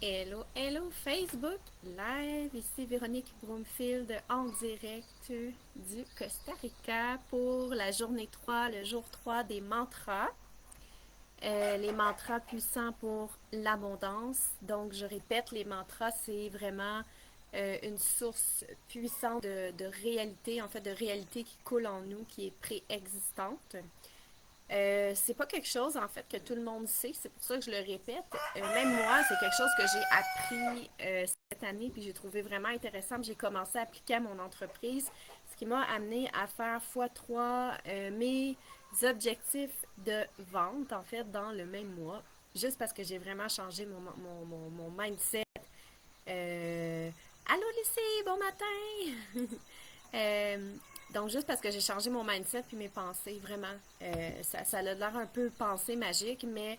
Hello, hello Facebook Live, ici Véronique Broomfield en direct du Costa Rica pour la journée 3, le jour 3 des mantras. Les mantras puissants pour l'abondance. Donc, je répète, les mantras, c'est vraiment une source puissante de réalité, en fait, de réalité qui coule en nous, qui est préexistante. C'est pas quelque chose en fait que tout le monde sait, c'est pour ça que je le répète. Même moi, c'est quelque chose que j'ai appris cette année, puis j'ai trouvé vraiment intéressant. J'ai commencé à appliquer à mon entreprise, ce qui m'a amené à faire x3 mes objectifs de vente en fait dans le même mois, juste parce que j'ai vraiment changé mon mindset. Euh, Allô Lucie, bon matin! Euh, donc, juste parce que j'ai changé mon mindset puis mes pensées, vraiment. Ça a l'air un peu pensée magique, mais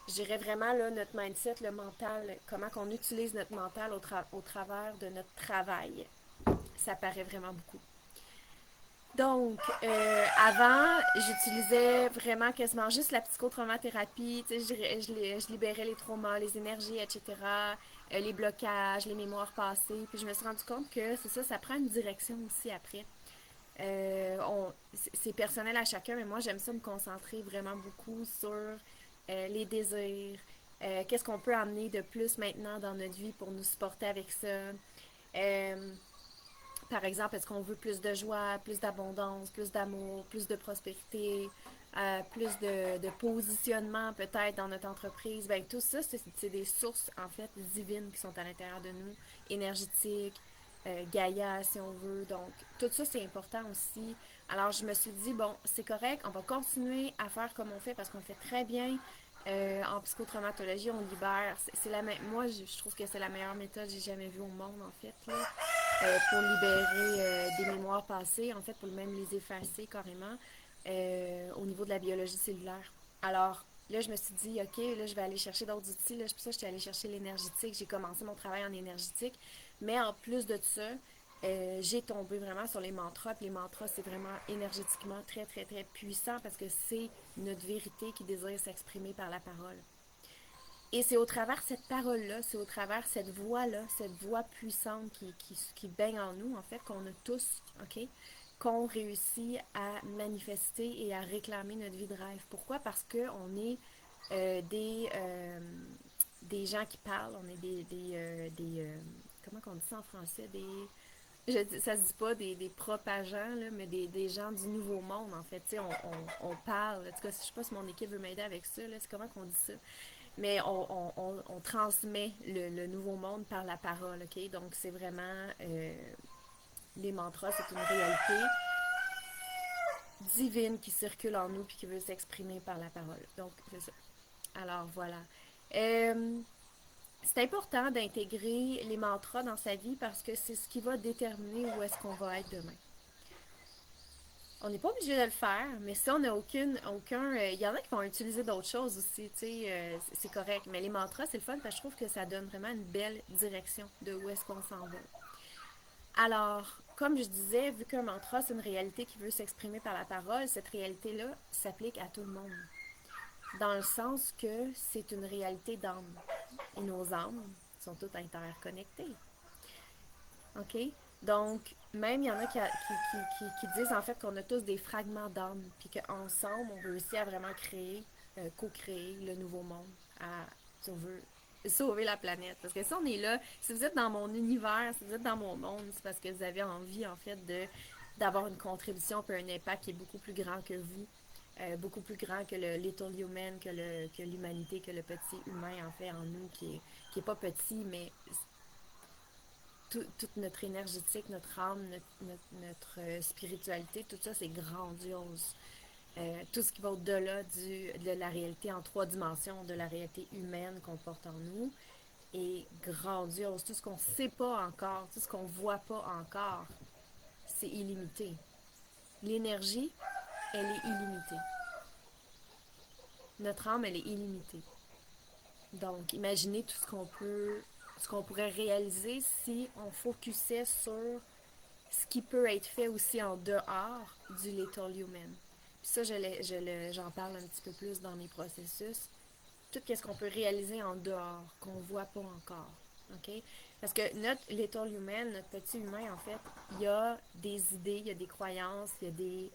je dirais vraiment là, notre mindset, le mental, comment qu'on utilise notre mental au travers de notre travail. Ça paraît vraiment beaucoup. Donc, avant, j'utilisais vraiment quasiment juste la psychotraumathérapie. Tu sais, je libérais les traumas, les énergies, etc., les blocages, les mémoires passées. Puis je me suis rendu compte que c'est ça, ça prend une direction aussi après. C'est personnel à chacun, mais moi, j'aime ça me concentrer vraiment beaucoup sur les désirs, qu'est-ce qu'on peut amener de plus maintenant dans notre vie pour nous supporter avec ça. Euh, Par exemple, est-ce qu'on veut plus de joie, plus d'abondance, plus d'amour, plus de prospérité, plus de positionnement peut-être dans notre entreprise? Ben, tout ça, c'est des sources en fait divines qui sont à l'intérieur de nous, énergétiques, Gaïa si on veut. Donc, tout ça, c'est important aussi. Alors, je me suis dit, bon, c'est correct, on va continuer à faire comme on fait parce qu'on fait très bien. En psychotraumatologie, on libère. Moi, je trouve que c'est la meilleure méthode que j'ai jamais vue au monde, en fait. Là. Pour libérer des mémoires passées, en fait, pour même les effacer carrément au niveau de la biologie cellulaire. Alors, là, je me suis dit, OK, là, je vais aller chercher d'autres outils. Là, c'est pour ça que j'étais allée chercher l'énergétique. J'ai commencé mon travail en énergétique. Mais en plus de ça, j'ai tombé vraiment sur les mantras. Puis les mantras, c'est vraiment énergétiquement très, très, très puissant parce que c'est notre vérité qui désire s'exprimer par la parole. Et c'est au travers de cette parole-là, c'est au travers de cette voix puissante qui baigne en nous, en fait, qu'on a tous, OK, qu'on réussit à manifester et à réclamer notre vie de rêve. Pourquoi? Parce qu'on est euh, des, euh, des gens qui parlent, on est comment on dit ça en français? Ça se dit pas des propagants, là, mais des gens du nouveau monde, en fait. Tu sais, on parle. En tout cas, je sais pas si mon équipe veut m'aider avec ça, là, c'est comment qu'on dit ça? Mais on transmet le nouveau monde par la parole, OK? Donc, c'est vraiment... les mantras, c'est une réalité divine qui circule en nous puis qui veut s'exprimer par la parole. Donc, c'est ça. Alors, voilà. Euh, c'est important d'intégrer les mantras dans sa vie parce que c'est ce qui va déterminer où est-ce qu'on va être demain. On n'est pas obligé de le faire, mais si on n'a aucun, il y en a qui vont utiliser d'autres choses aussi, tu sais, c'est correct. Mais les mantras, c'est le fun parce que je trouve que ça donne vraiment une belle direction de où est-ce qu'on s'en va. Alors, comme je disais, vu qu'un mantra, c'est une réalité qui veut s'exprimer par la parole, cette réalité-là s'applique à tout le monde. Dans le sens que c'est une réalité d'âme. Et nos âmes sont toutes interconnectées. OK? Donc, même il y en a qui disent en fait qu'on a tous des fragments d'âme, puis qu'ensemble, on réussit à vraiment créer, co-créer le nouveau monde, à, si on veut, sauver la planète. Parce que si on est là, si vous êtes dans mon univers, si vous êtes dans mon monde, c'est parce que vous avez envie, en fait, d'avoir une contribution puis un impact qui est beaucoup plus grand que vous. Beaucoup plus grand que le little human, que l'humanité, que le petit humain en fait en nous, qui est pas petit, mais toute notre énergétique, notre âme, notre spiritualité, tout ça, c'est grandiose. Tout ce qui va au-delà de la réalité en trois dimensions, de la réalité humaine qu'on porte en nous, est grandiose. Tout ce qu'on ne sait pas encore, tout ce qu'on ne voit pas encore, c'est illimité. L'énergie, elle est illimitée. Notre âme, elle est illimitée. Donc, imaginez tout ce qu'on pourrait réaliser si on focusait sur ce qui peut être fait aussi en dehors du Little Human. Puis ça, j'en parle un petit peu plus dans mes processus. tout ce qu'on peut réaliser en dehors, qu'on ne voit pas encore. OK? Parce que notre little human, notre petit humain, en fait, il y a des idées, il y a des croyances, il y a des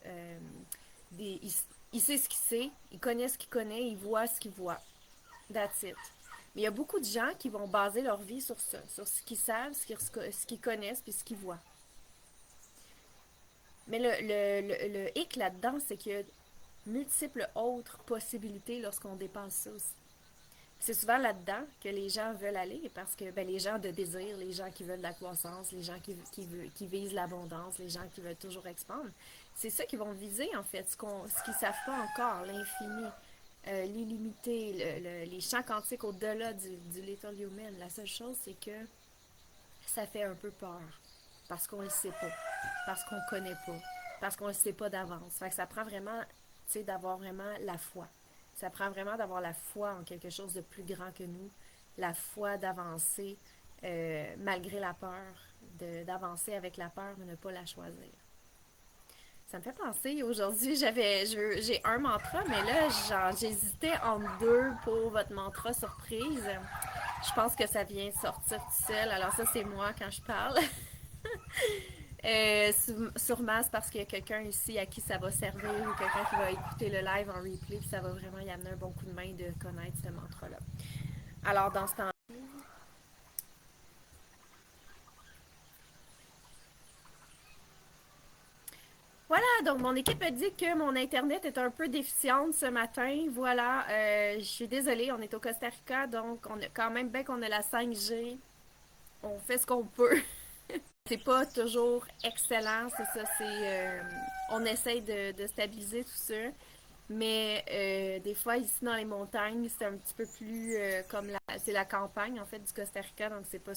il sait ce qu'il sait, il connaît ce qu'il connaît, il voit ce qu'il voit. That's it. Mais il y a beaucoup de gens qui vont baser leur vie sur ça, sur ce qu'ils savent, ce qu'ils connaissent, puis ce qu'ils voient. Mais le hic là-dedans, c'est qu'il y a multiples autres possibilités lorsqu'on dépasse ça aussi. C'est souvent là-dedans que les gens veulent aller parce que ben, les gens de désir, les gens qui veulent de la croissance, les gens qui visent l'abondance, les gens qui veulent toujours expandre, c'est ça qu'ils vont viser en fait, ce qu'ils ne savent pas encore, l'infini, l'illimité, les champs quantiques au-delà du little human. La seule chose, c'est que ça fait un peu peur parce qu'on ne le sait pas, parce qu'on ne connaît pas, parce qu'on ne le sait pas d'avance. Fait que ça prend vraiment, tu sais, d'avoir vraiment la foi. Ça prend vraiment d'avoir la foi en quelque chose de plus grand que nous, la foi d'avancer malgré la peur, d'avancer avec la peur, mais ne pas la choisir. Ça me fait penser, aujourd'hui, j'ai un mantra, mais là, j'hésitais entre deux pour votre mantra surprise. Je pense que ça vient sortir tout seul. Alors ça, c'est moi quand je parle. Sûrement, c'est parce qu'il y a quelqu'un ici à qui ça va servir ou quelqu'un qui va écouter le live en replay, puis ça va vraiment y amener un bon coup de main de connaître ce mantra-là. Alors, dans ce temps, voilà, donc mon équipe a dit que mon Internet est un peu déficiente ce matin. Voilà, je suis désolée, on est au Costa Rica, donc on a quand même, bien qu'on a la 5G, on fait ce qu'on peut. C'est pas toujours excellent, c'est ça, on essaye de stabiliser tout ça. Mais des fois, ici dans les montagnes, c'est un petit peu plus c'est la campagne en fait du Costa Rica, donc c'est pas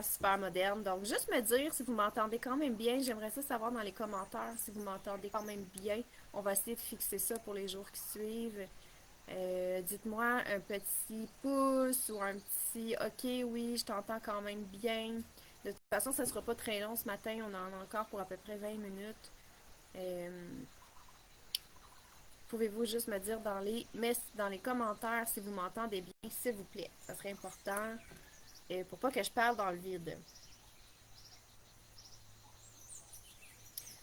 super moderne. Donc juste me dire si vous m'entendez quand même bien. J'aimerais ça savoir dans les commentaires si vous m'entendez quand même bien. On va essayer de fixer ça pour les jours qui suivent. Dites-moi un petit pouce ou un petit OK, oui, je t'entends quand même bien. De toute façon, ça ne sera pas très long ce matin. On en a encore pour à peu près 20 minutes. Euh, Pouvez-vous juste me dire dans les commentaires si vous m'entendez bien, s'il vous plaît. Ça serait important pour pas que je parle dans le vide.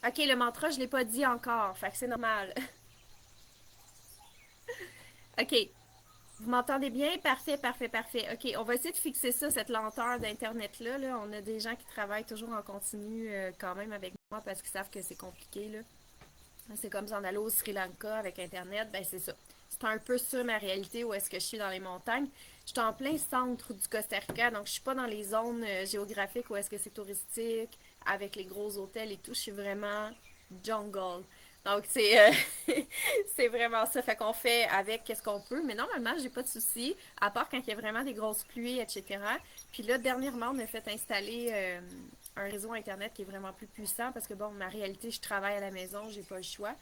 OK, le mantra, je ne l'ai pas dit encore. Fait que c'est normal. OK. Vous m'entendez bien? Parfait. OK, on va essayer de fixer ça, cette lenteur d'Internet-là. Là. On a des gens qui travaillent toujours en continu quand même avec moi parce qu'ils savent que c'est compliqué. Là. C'est comme s'en aller au Sri Lanka avec Internet. Ben, c'est ça. C'est un peu ça ma réalité où est-ce que je suis dans les montagnes. Je suis en plein centre du Costa Rica, donc je suis pas dans les zones géographiques où est-ce que c'est touristique, avec les gros hôtels et tout. Je suis vraiment jungle. Donc c'est vraiment ça. Fait qu'on fait avec qu'est-ce qu'on peut. Mais normalement, j'ai pas de soucis, à part quand il y a vraiment des grosses pluies, etc. Puis là, dernièrement, on a fait installer un réseau Internet qui est vraiment plus puissant parce que, bon, ma réalité, je travaille à la maison, j'ai pas le choix.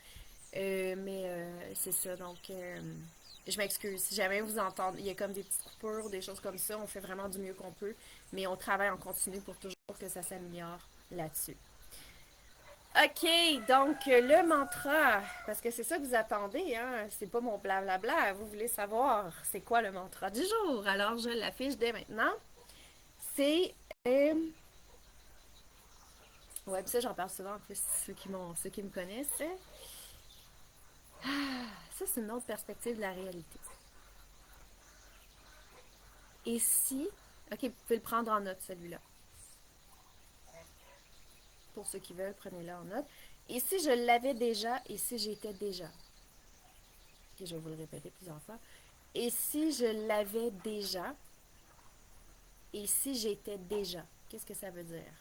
C'est ça. Donc, je m'excuse. Si jamais vous entendez, il y a comme des petites coupures, des choses comme ça, on fait vraiment du mieux qu'on peut. Mais on travaille en continu pour toujours que ça s'améliore là-dessus. OK, donc le mantra, parce que c'est ça que vous attendez, hein? C'est pas mon blablabla. Vous voulez savoir c'est quoi le mantra du jour. Alors, je l'affiche dès maintenant. C'est. Euh, Ouais, puis ça, j'en parle souvent en plus, ceux qui me connaissent. Ça, c'est une autre perspective de la réalité. Et si. Ok, vous pouvez le prendre en note, celui-là. Pour ceux qui veulent, prenez-le en note. Et si je l'avais déjà, et si j'étais déjà. Ok, je vais vous le répéter plusieurs fois. Et si je l'avais déjà, et si j'étais déjà. Qu'est-ce que ça veut dire?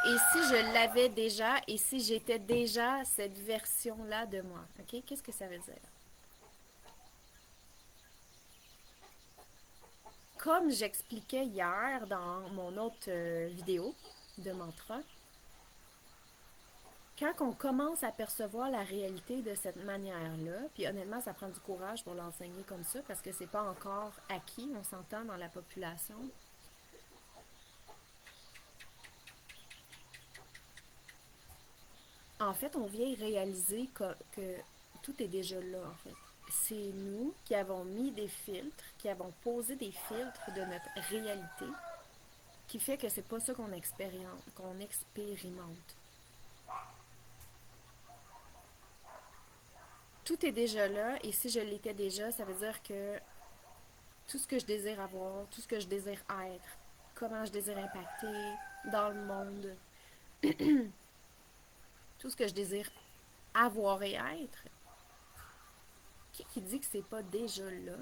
Et si je l'avais déjà, et si j'étais déjà cette version-là de moi. Ok, qu'est-ce que ça veut dire? Comme j'expliquais hier dans mon autre vidéo de mantra, quand on commence à percevoir la réalité de cette manière-là, puis honnêtement, ça prend du courage pour l'enseigner comme ça parce que c'est pas encore acquis, on s'entend dans la population. En fait, on vient réaliser que Tout est déjà là, en fait. C'est nous qui avons mis des filtres, qui avons posé des filtres de notre réalité, qui fait que c'est pas ça qu'on expérimente. Tout est déjà là, et si je l'étais déjà, ça veut dire que tout ce que je désire avoir, tout ce que je désire être, comment je désire impacter dans le monde, tout ce que je désire avoir et être, qui dit que c'est pas déjà là,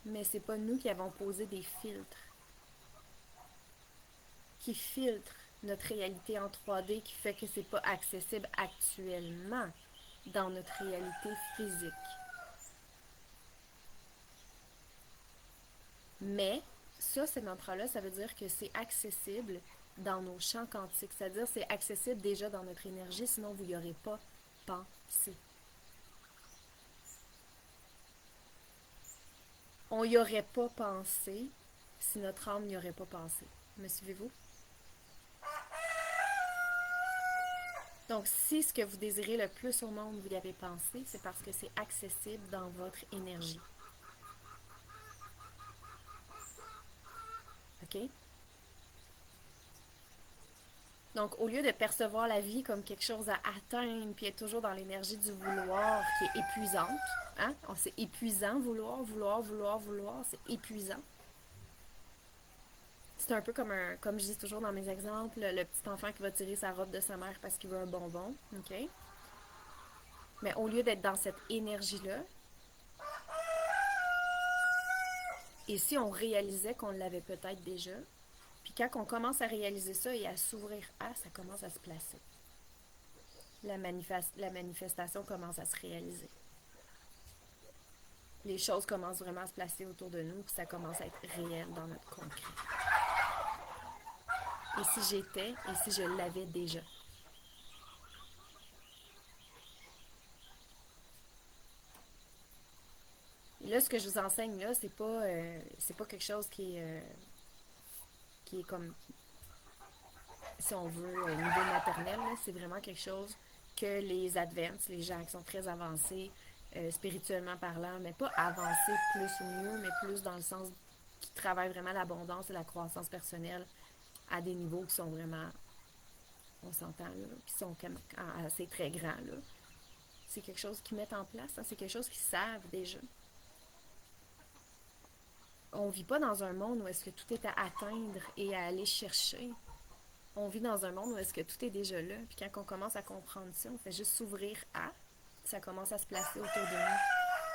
mais c'est pas nous qui avons posé des filtres qui filtrent notre réalité en 3D qui fait que c'est pas accessible actuellement dans notre réalité physique. Mais ça, ces mantras-là, ça veut dire que c'est accessible dans nos champs quantiques, c'est-à-dire c'est accessible déjà dans notre énergie, sinon vous n'y aurez pas pensé. On n'y aurait pas pensé si notre âme n'y aurait pas pensé. Me suivez-vous? Donc, si ce que vous désirez le plus au monde, vous y avez pensé, c'est parce que c'est accessible dans votre énergie. OK? Donc, au lieu de percevoir la vie comme quelque chose à atteindre, puis être toujours dans l'énergie du vouloir qui est épuisante, hein? C'est épuisant, vouloir, vouloir, vouloir, vouloir, c'est épuisant. C'est un peu comme je dis toujours dans mes exemples, le petit enfant qui va tirer sa robe de sa mère parce qu'il veut un bonbon, OK? Mais au lieu d'être dans cette énergie-là, et si on réalisait qu'on l'avait peut-être déjà, puis quand on commence à réaliser ça et à s'ouvrir à, ça commence à se placer. La manifestation commence à se réaliser. Les choses commencent vraiment à se placer autour de nous, puis ça commence à être réel dans notre concret. Et si j'étais, et si je l'avais déjà. Et là, ce que je vous enseigne là, c'est pas quelque chose qui est comme, si on veut, au niveau maternel, c'est vraiment quelque chose que les advanced, les gens qui sont très avancés, spirituellement parlant, mais pas avancés plus ou mieux, mais plus dans le sens qui travaillent vraiment l'abondance et la croissance personnelle à des niveaux qui sont vraiment, on s'entend là, qui sont assez très grands là. C'est quelque chose qu'ils mettent en place, hein, c'est quelque chose qu'ils savent déjà. On ne vit pas dans un monde où est-ce que tout est à atteindre et à aller chercher. On vit dans un monde où est-ce que tout est déjà là. Puis quand on commence à comprendre ça, on fait juste s'ouvrir à, ça commence à se placer autour de nous.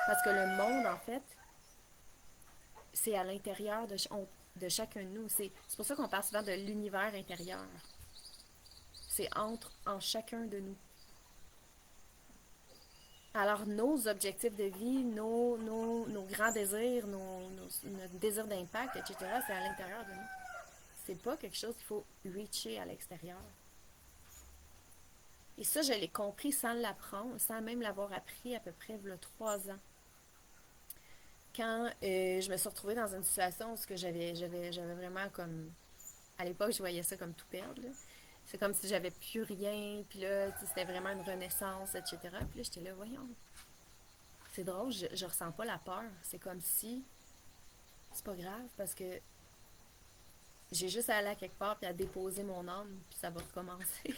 Parce que le monde, en fait, c'est à l'intérieur de chacun de nous. C'est pour ça qu'on parle souvent de l'univers intérieur. C'est en chacun de nous. Alors, nos objectifs de vie, nos grands désirs, notre désir d'impact, etc., c'est à l'intérieur de nous. C'est pas quelque chose qu'il faut reacher à l'extérieur. Et ça, je l'ai compris sans l'apprendre, sans même l'avoir appris à peu près il y a 3 ans. Quand je me suis retrouvée dans une situation où j'avais vraiment comme... À l'époque, je voyais ça comme tout perdre. Là. C'est comme si j'avais plus rien, puis là, c'était vraiment une renaissance, etc. Puis là, j'étais là, voyons. C'est drôle, je ressens pas la peur. C'est comme si... C'est pas grave, parce que j'ai juste à aller à quelque part, puis à déposer mon âme, puis ça va recommencer.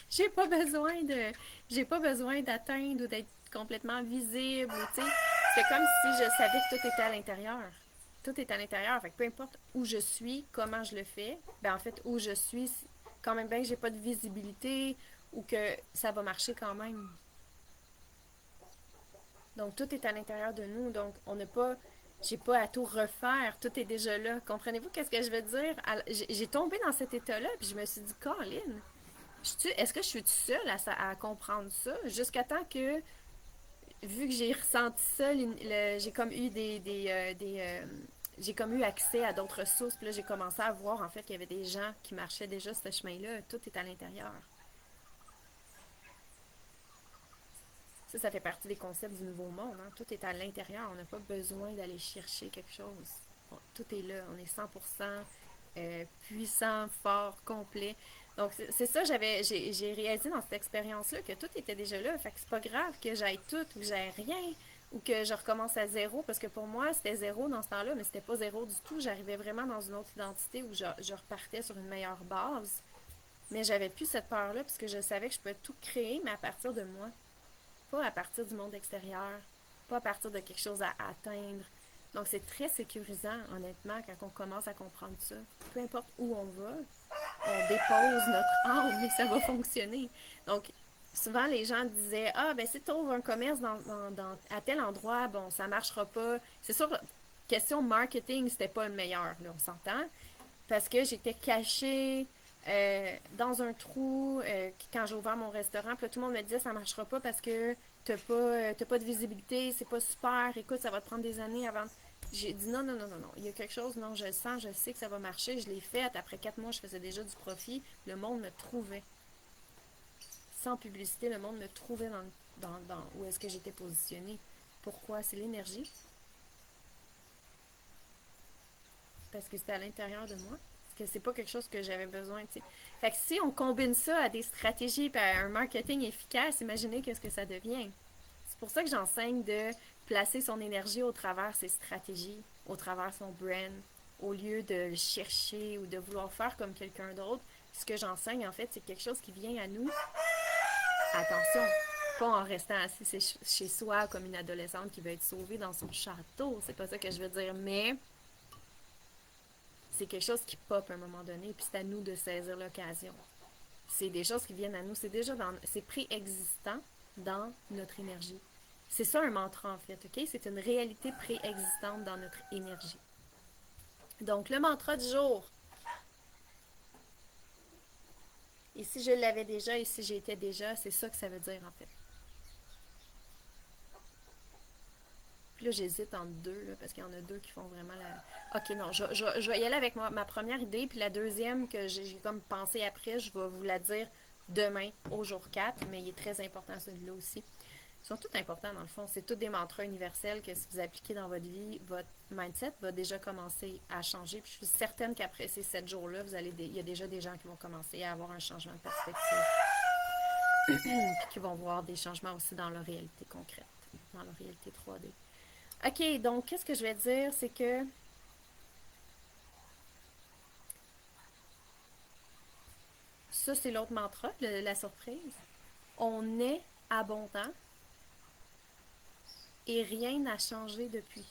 j'ai pas besoin de j'ai pas besoin d'atteindre ou d'être complètement visible, tu sais. C'est comme si je savais que tout était à l'intérieur. Tout est à l'intérieur, fait que peu importe où je suis, comment je le fais, ben en fait où je suis, quand même bien que j'ai pas de visibilité ou que ça va marcher quand même. Donc tout est à l'intérieur de nous, donc on n'a pas j'ai pas à tout refaire, tout est déjà là. Comprenez-vous qu'est-ce que je veux dire? J'ai tombé dans cet état-là, puis je me suis dit, Colin, est-ce que je suis toute seule à comprendre ça? Jusqu'à temps que, vu que j'ai ressenti ça, j'ai comme eu j'ai comme eu accès à d'autres sources. Puis là, j'ai commencé à voir en fait qu'il y avait des gens qui marchaient déjà ce chemin-là. Tout est à l'intérieur. Ça fait partie des concepts du nouveau monde. Hein? Tout est à l'intérieur. On n'a pas besoin d'aller chercher quelque chose. Bon, tout est là. On est 100%. puissant, fort, complet. Donc, c'est ça, j'ai réalisé dans cette expérience-là que tout était déjà là. Fait que c'est pas grave que j'aille tout ou que j'aille rien ou que je recommence à zéro parce que pour moi, c'était zéro dans ce temps-là, mais c'était pas zéro du tout. J'arrivais vraiment dans une autre identité où je repartais sur une meilleure base. Mais j'avais plus cette peur-là parce que je savais que je pouvais tout créer, mais à partir de moi. Pas à partir du monde extérieur, pas à partir de quelque chose à atteindre. Donc c'est très sécurisant, honnêtement, quand on commence à comprendre ça. Peu importe où on va, on dépose notre âme et ça va fonctionner. Donc souvent les gens disaient ah ben si tu ouvres un commerce à tel endroit, bon ça marchera pas. C'est sûr, question marketing c'était pas le meilleur, là, on s'entend, parce que j'étais cachée dans un trou quand j'ai ouvert mon restaurant. Puis là, tout le monde me disait ça marchera pas parce que t'as pas de visibilité, c'est pas super, écoute, ça va te prendre des années avant. J'ai dit non, non, non, non, non. Il y a quelque chose, non, je le sens, je sais que ça va marcher. Je l'ai fait. Après 4 mois, je faisais déjà du profit. Le monde me trouvait. Sans publicité, le monde me trouvait dans où est-ce que j'étais positionnée. Pourquoi? C'est l'énergie. Parce que c'était à l'intérieur de moi. Parce que c'est pas quelque chose que j'avais besoin, tu sais. Fait que si on combine ça à des stratégies et à un marketing efficace, imaginez qu'est-ce que ça devient. C'est pour ça que j'enseigne de placer son énergie au travers ses stratégies, au travers son brand, au lieu de le chercher ou de vouloir faire comme quelqu'un d'autre. Ce que j'enseigne, en fait, c'est quelque chose qui vient à nous. Attention, pas en restant assis chez soi comme une adolescente qui veut être sauvée dans son château. C'est pas ça que je veux dire, mais c'est quelque chose qui pop à un moment donné, puis c'est à nous de saisir l'occasion. C'est des choses qui viennent à nous, c'est préexistant dans notre énergie. C'est ça un mantra en fait, ok? C'est une réalité préexistante dans notre énergie. Donc le mantra du jour. Et si je l'avais déjà et si j'étais déjà, c'est ça que ça veut dire en fait. Puis là, j'hésite entre deux, là, parce qu'il y en a deux qui font vraiment la. Ok, non, je vais y aller avec ma première idée, puis la deuxième que j'ai comme pensé après, je vais vous la dire demain, au jour 4, mais il est très important celui-là aussi. Ils sont tous importants dans le fond. C'est tous des mantras universels que si vous appliquez dans votre vie, votre mindset va déjà commencer à changer. Puis je suis certaine qu'après ces 7 jours-là, il y a déjà des gens qui vont commencer à avoir un changement de perspective. Puis qui vont voir des changements aussi dans leur réalité concrète, dans leur réalité 3D. OK, donc qu'est-ce que je vais dire, c'est que ça, c'est l'autre mantra, la surprise. On est abondant et rien n'a changé depuis.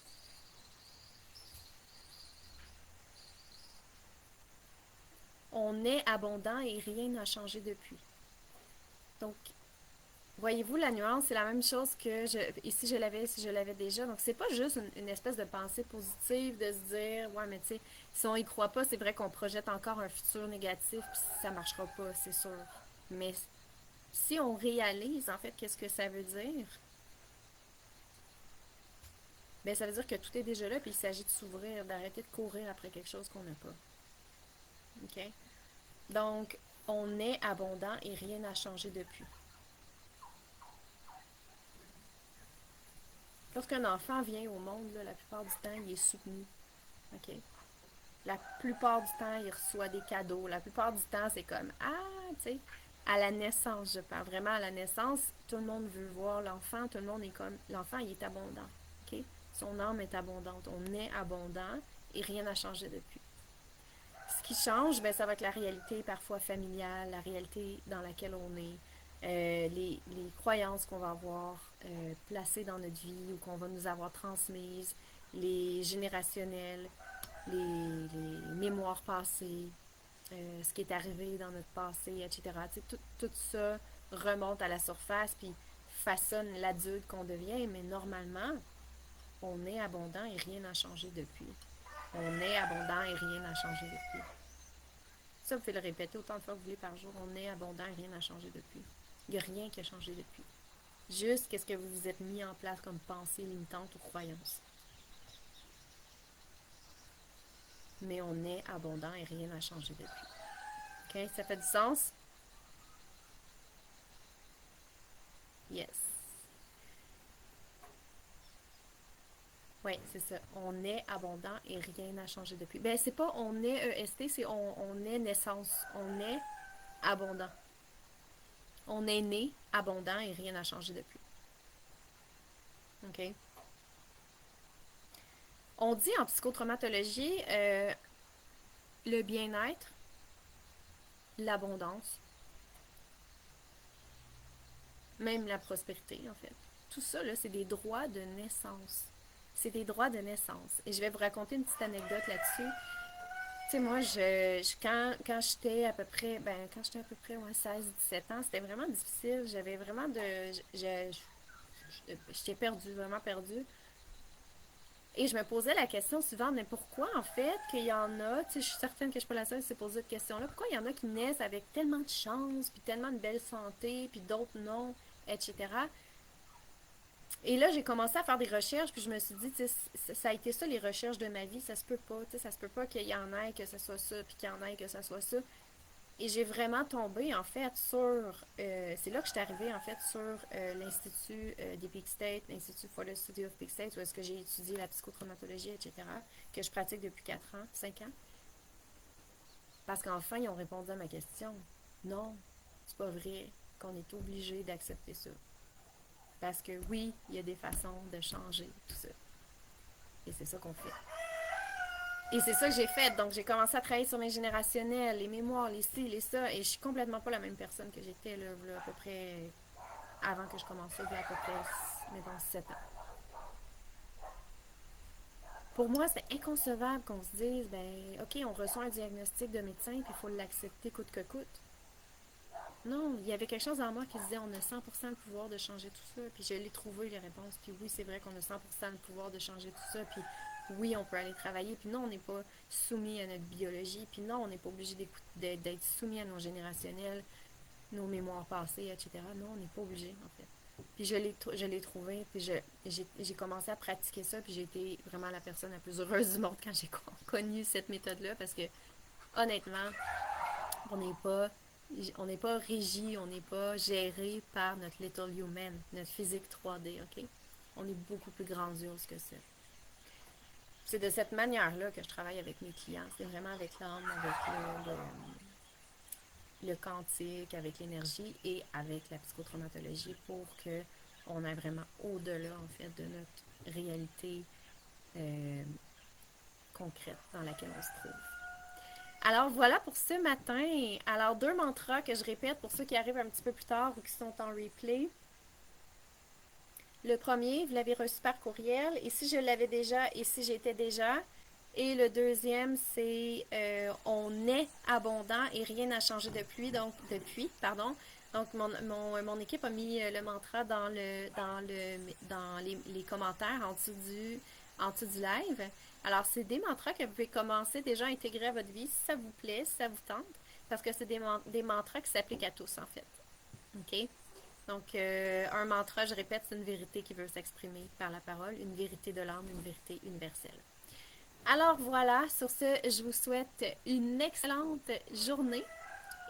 On est abondant et rien n'a changé depuis. Donc, voyez-vous la nuance, c'est la même chose que ici si je l'avais déjà. Donc, c'est pas juste une espèce de pensée positive de se dire, ouais, mais tu sais, si on y croit pas, c'est vrai qu'on projette encore un futur négatif, puis ça marchera pas, c'est sûr. Mais si on réalise, en fait, qu'est-ce que ça veut dire, ben ça veut dire que tout est déjà là, puis il s'agit de s'ouvrir, d'arrêter de courir après quelque chose qu'on n'a pas. OK? Donc, on est abondant et rien n'a changé depuis. Lorsqu'un enfant vient au monde, là, la plupart du temps, il est soutenu. OK? La plupart du temps, il reçoit des cadeaux. La plupart du temps, c'est comme ah, tu sais, à la naissance, je parle vraiment à la naissance, tout le monde veut voir l'enfant, tout le monde est comme l'enfant, il est abondant. OK? Son âme est abondante. On est abondant et rien n'a changé depuis. Ce qui change, ben, ça va être la réalité parfois familiale, la réalité dans laquelle on est, les croyances qu'on va avoir placées dans notre vie ou qu'on va nous avoir transmises, les générationnels, les mémoires passées, ce qui est arrivé dans notre passé, etc. Tout ça remonte à la surface puis façonne l'adulte qu'on devient, mais normalement, on est abondant et rien n'a changé depuis. On est abondant et rien n'a changé depuis. Ça, vous pouvez le répéter autant de fois que vous voulez par jour. On est abondant et rien n'a changé depuis. Il n'y a rien qui a changé depuis. Juste qu'est-ce que vous vous êtes mis en place comme pensée limitante ou croyance. Mais on est abondant et rien n'a changé depuis. OK? Ça fait du sens? Yes. Oui, c'est ça. On est abondant et rien n'a changé depuis. Ben, c'est pas on est EST, c'est on est naissance. On est abondant. On est né abondant et rien n'a changé depuis. OK? On dit en psychotraumatologie le bien-être, l'abondance, même la prospérité, en fait. Tout ça, là, c'est des droits de naissance. C'est des droits de naissance. Et je vais vous raconter une petite anecdote là-dessus. Tu sais, moi, quand j'étais à peu près, ouais, 16-17 ans, c'était vraiment difficile. J'avais vraiment j'étais perdue, vraiment perdue. Et je me posais la question souvent, mais pourquoi en fait qu'il y en a, tu sais, je suis certaine que je suis pas la seule qui s'est posé cette question-là, pourquoi il y en a qui naissent avec tellement de chance, puis tellement de belle santé, puis d'autres non, etc. Et là, j'ai commencé à faire des recherches, puis je me suis dit, tu sais, ça a été ça les recherches de ma vie, ça se peut pas, tu sais, ça se peut pas qu'il y en ait que ce soit ça, puis qu'il y en ait que ce soit ça. Et j'ai vraiment tombé, en fait, c'est là que je suis arrivée, en fait, sur l'Institut des Peak State, l'Institut for the Study of Peak State, où est-ce que j'ai étudié la psychotraumatologie, etc., que je pratique depuis 4 ans, 5 ans. Parce qu'enfin, ils ont répondu à ma question. Non, c'est pas vrai qu'on est obligé d'accepter ça. Parce que oui, il y a des façons de changer tout ça. Et c'est ça qu'on fait. Et c'est ça que j'ai fait. Donc, j'ai commencé à travailler sur mes générationnels, les mémoires, les ci, les ça. Et je suis complètement pas la même personne que j'étais là, à peu près avant que je commence ça, à peu près, mettons, 7 ans. Pour moi, c'est inconcevable qu'on se dise, ben, OK, on reçoit un diagnostic de médecin, puis il faut l'accepter coûte que coûte. Non, il y avait quelque chose en moi qui disait, on a 100% le pouvoir de changer tout ça. Puis je l'ai trouvé, les réponses. Puis oui, c'est vrai qu'on a 100% le pouvoir de changer tout ça. Puis oui, on peut aller travailler. Puis non, on n'est pas soumis à notre biologie. Puis non, on n'est pas obligé d'être soumis à nos générationnels, nos mémoires passées, etc. Non, on n'est pas obligé, en fait. Puis je l'ai trouvé, puis j'ai commencé à pratiquer ça, puis j'ai été vraiment la personne la plus heureuse du monde quand j'ai connu cette méthode-là, parce que honnêtement, on n'est pas, on n'est pas régi, on n'est pas géré par notre little human, notre physique 3D, ok? On est beaucoup plus grandiose que ça. C'est de cette manière-là que je travaille avec mes clients. C'est vraiment avec l'âme, avec le quantique, avec l'énergie et avec la psychotraumatologie pour que on aille vraiment au-delà en fait de notre réalité euh, concrète dans laquelle on se trouve. Alors voilà pour ce matin. Alors deux mantras que je répète pour ceux qui arrivent un petit peu plus tard ou qui sont en replay. Le premier, vous l'avez reçu par courriel. Et si je l'avais déjà, et si j'étais déjà. Et le deuxième, c'est on est abondant et rien n'a changé depuis, pardon. Donc mon équipe a mis le mantra dans les commentaires en dessous du live. Alors c'est des mantras que vous pouvez commencer déjà à intégrer à votre vie si ça vous plaît, si ça vous tente, parce que c'est des mantras qui s'appliquent à tous en fait. OK? Donc, un mantra, je répète, c'est une vérité qui veut s'exprimer par la parole, une vérité de l'âme, une vérité universelle. Alors voilà, sur ce, je vous souhaite une excellente journée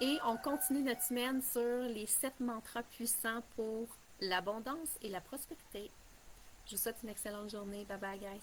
et on continue notre semaine sur les 7 mantras puissants pour l'abondance et la prospérité. Je vous souhaite une excellente journée. Bye bye, guys.